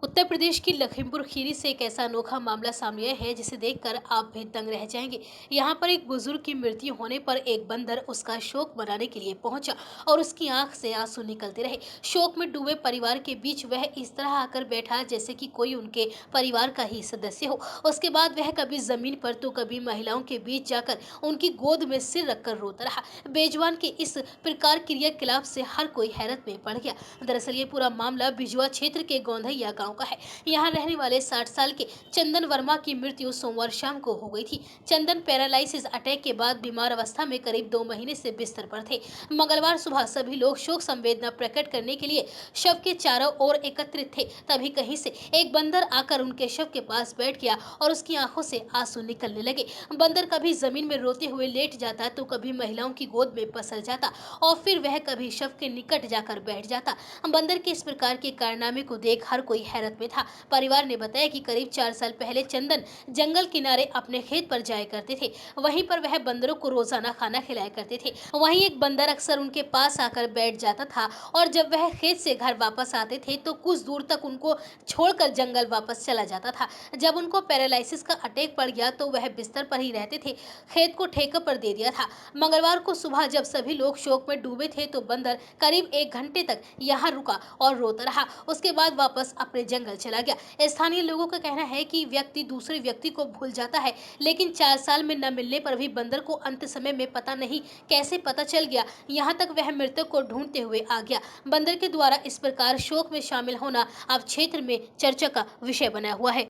उत्तर प्रदेश की लखीमपुर खीरी से एक ऐसा अनोखा मामला सामने आया है जिसे देखकर आप भी दंग रह जाएंगे। यहाँ पर एक बुजुर्ग की मृत्यु होने पर एक बंदर उसका शोक मनाने के लिए पहुंचा और उसकी आंख से आंसू निकलते रहे। शोक में डूबे परिवार के बीच वह इस तरह आकर बैठा जैसे कि कोई उनके परिवार का ही सदस्य हो। उसके बाद वह कभी जमीन पर तो कभी महिलाओं के बीच जाकर उनकी गोद में सिर रखकर रोता रहा। बेजुबान के इस प्रकार क्रियाकलाप से हर कोई हैरत में पड़ गया। दरअसल ये पूरा मामला बिजुआ क्षेत्र के गोंधैया गांव का है। यहाँ रहने वाले 60 साल के चंदन वर्मा की मृत्यु सोमवार शाम को हो गई थी। चंदन पैरालाइसिस अटैक के बाद बीमार अवस्था में करीब 2 महीने से बिस्तर पर थे। मंगलवार सुबह सभी लोग शोक संवेदना प्रकट करने के लिए शव के चारों ओर एकत्रित थे। तभी कहीं से एक बंदर आकर उनके शव के पास बैठ गया और उसकी आंखों से आंसू निकलने लगे। बंदर कभी जमीन में रोते हुए लेट जाता तो कभी महिलाओं की गोद में पसर जाता और फिर वह कभी शव के निकट जाकर बैठ जाता। बंदर के इस प्रकार के कारनामे को देख हर कोई हैरत में था। परिवार ने बताया कि करीब 4 साल पहले चंदन जंगल किनारे अपने खेत पर जाया करते थे। वहीं पर वह बंदरों को रोजाना खाना खिलाया करते थे। वहीं एक बंदर अक्सर उनके पास आकर बैठ जाता था और जब वह खेत से घर वापस आते थे तो कुछ दूर तक उनको छोड़कर जंगल वापस चला जाता था। जब उनको पैरालाइसिस का अटैक पड़ गया तो वह बिस्तर पर ही रहते थे। खेत को ठेके पर दे दिया था। मंगलवार को सुबह जब सभी लोग शोक में डूबे थे तो बंदर करीब 1 घंटे तक यहाँ रुका और रोता रहा। उसके बाद वापस अपने जंगल चला गया। स्थानीय लोगों का कहना है कि व्यक्ति दूसरे व्यक्ति को भूल जाता है, लेकिन 4 साल में न मिलने पर भी बंदर को अंत समय में पता नहीं कैसे पता चल गया। यहाँ तक वह मृतक को ढूंढते हुए आ गया। बंदर के द्वारा इस प्रकार शोक में शामिल होना अब क्षेत्र में चर्चा का विषय बना हुआ है।